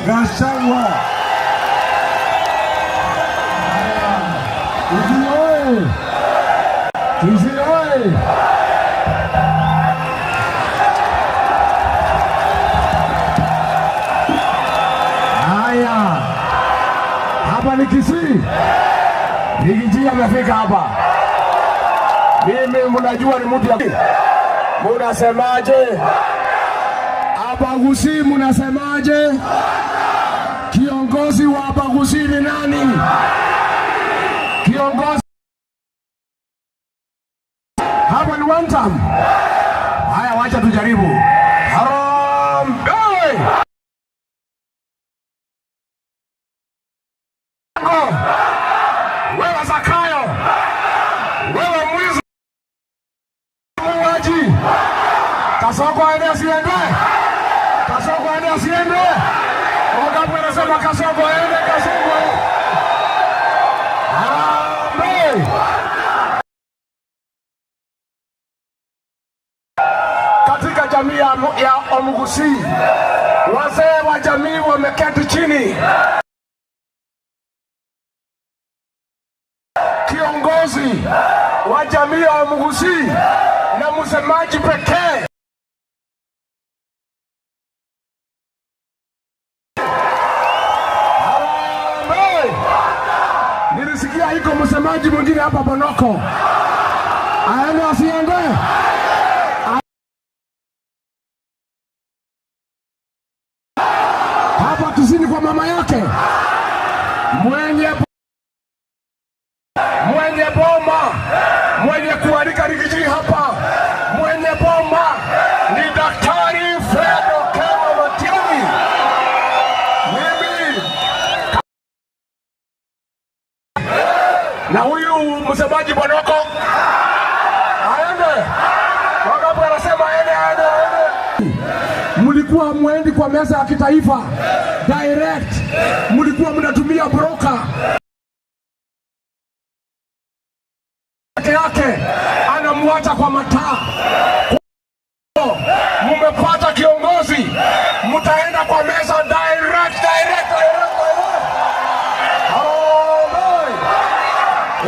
Gachagua. Kisii oye! Haya, hapa ni Kisii. Rigiji amefika hapa. Mimi mnajua ni mtu ya munasemaje? Hapa Gusii munasemaje? Kiongozi wa hapa Gusii ni nani? Kiongozi hapa ni one time. Haya, wacha tujaribu. Harambee! Wewe Zakayo, wewe mwizi muuaji, Kasongo aende asiende? Kasongo aende asiende? Wangapi wanasema Kasongo aende? Kasongo harambee! Katika jamii ya Omugusii, wazee wa jamii wameketi chini. Kiongozi wa jamii ya Omugusii na msemaji pekee nilisikia iko msemaji mwingine hapa Bonoko. Aende asiende? Hapa Kisii kwa mama yake mwenye boma, mwenye kualika Rigiji hapa, mwenye boma ni Daktari Fred Okengo Matiang'i. Mimi na huyu msemaji Bonoko aende. Wangapi wanasema aende? Mlikuwa mwendi kwa meza ya kitaifa direct, mlikuwa mnatumia broker yake anamwacha kwa mataa. Mumepata kiongozi, mtaenda kwa meza direct.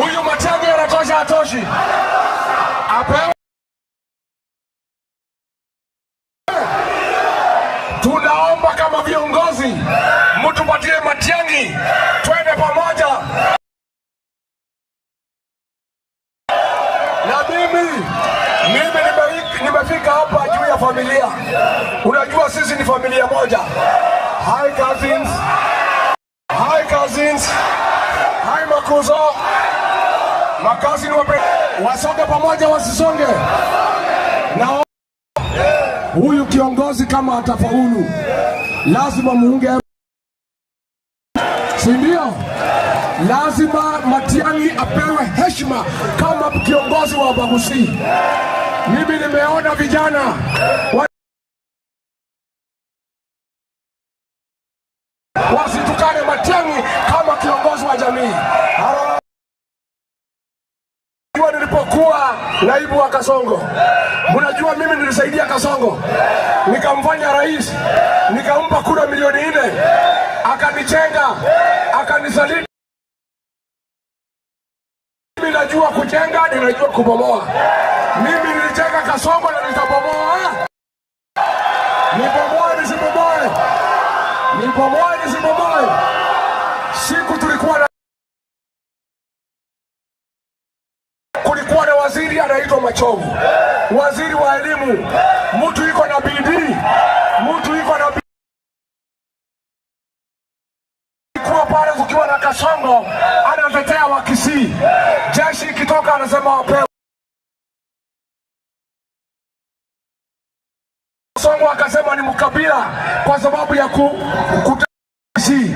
Huyu Matiang'i anatosha atoshi? Apewe. Tunaomba kama viongozi mtupatie Matiang'i, twende pamoja. Na mimi nimefika hapa juu ya familia. Unajua sisi ni familia moja. Hi cousins, hi makuzo. Makazi ni wasonge pamoja, wasisonge. Na huyu kiongozi kama atafaulu, lazima muunge, si ndio? Lazima Matiang'i apewe heshima kama kiongozi wa Gusii. Mimi nimeona vijana wasitukane Matiang'i kama kiongozi wa jamii. Nilipokuwa naibu wa Kasongo, mnajua mimi nilisaidia Kasongo, nikamfanya rais, nikampa kura milioni 4, akanichenga, akanisaliti. Mimi najua kujenga, ninajua kubomoa. Mimi nilijenga Kasongo na nitabomoa. Nibomoe nisibomoe. Siku kulikuwa na waziri anaitwa Machogu, waziri wa elimu, mtu iko na bidii, kuwa pale kukiwa na Kasongo anatetea wa Kisii. Jeshi ikitoka anasema wapewe. Kasongo akasema ni mkabila kwa sababu ya Kisii,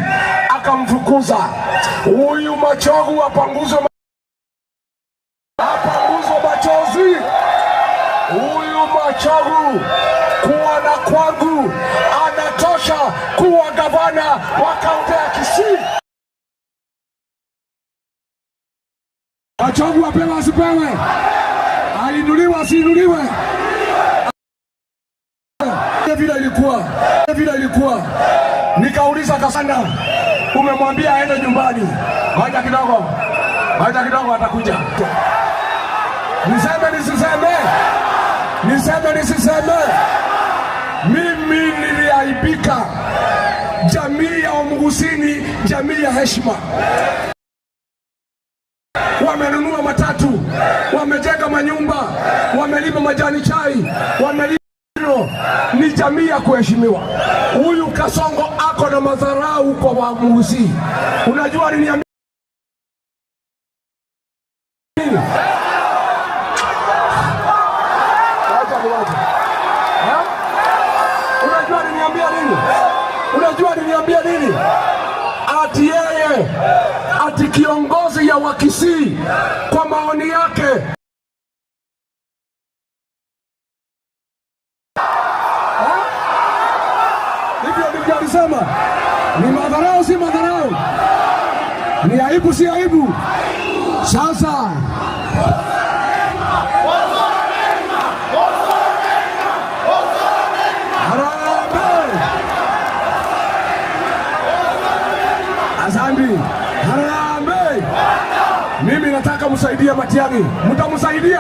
akamfukuza. Huyu Machogu apanguzwe machozi. Huyu Machogu kuwa na kwangu anatosha kuwa gavana wa kaunti ya Kisii. Machogu apewe asipewe? Ainuliwe asiinuliwe? Vile ilikuwa Nikauliza Kasanda, umemwambia aende nyumbani? Ngoja kidogo atakuja. Niseme nisiseme? Niseme nisiseme? Mimi niliaibika. Jamii ya Wamugusini, jamii ya heshima. Wamenunua matatu, wamejenga manyumba, wamelima majani chai, ni jamii ya kuheshimiwa. Huyu Kasongo ako na madharau kwa Wamugusini. Unajua nini? Unajua niniambia nini? Ati yeye, ati kiongozi ya Wakisii kwa maoni yake hivyo ndivyo alisema. Ni madharau si madharau? Ni aibu si aibu? Sasa Harambee! Mimi nataka msaidie Matiang'i. Mtamsaidia?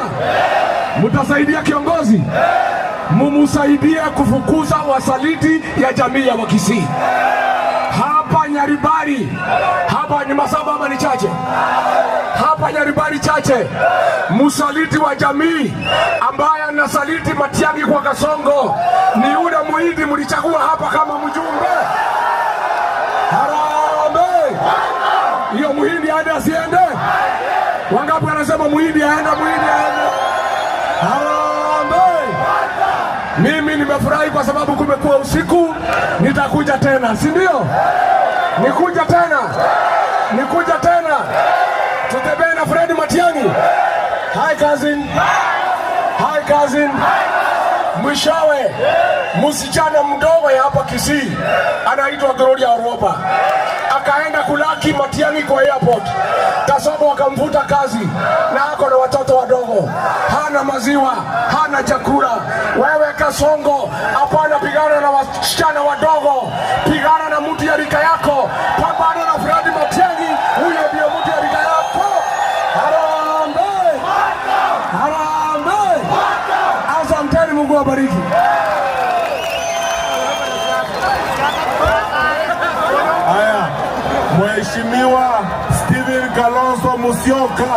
Mtasaidia kiongozi? Mumusaidie kufukuza wasaliti ya jamii ya Wakisii. Hapa Nyaribari, hapa ni Masaba ama ni Chache? Hapa Nyaribari Chache, msaliti wa jamii ambaye anasaliti Matiang'i kwa Kasongo ni ule Muhindi mlichagua hapa kama mjumbe. Hiyo Muhindi aende asiende? Wangapi wanasema Muhindi aende? Harambee! Mimi nimefurahi kwa sababu kumekuwa usiku. Nitakuja tena, si ndio? Nikuja tena. Tutembee na Fred Matiang'i. Hi cousin. Mwishowe msichana mdogo ya hapa Kisii anaitwa Gloria Oropa akaenda kulaki Matiang'i kwa airport. Kasongo akamvuta kazi na ako na watoto wadogo, hana maziwa, hana chakula. Wewe Kasongo, hapana pigana na wasichana wadogo, pigana na mtu ya rika yako. Pambana na Fred Matiang'i, huyo ndio mtu ya rika yako. Harambee! Asanteni, Mungu awabariki. Mheshimiwa Stephen Kalonzo Musyoka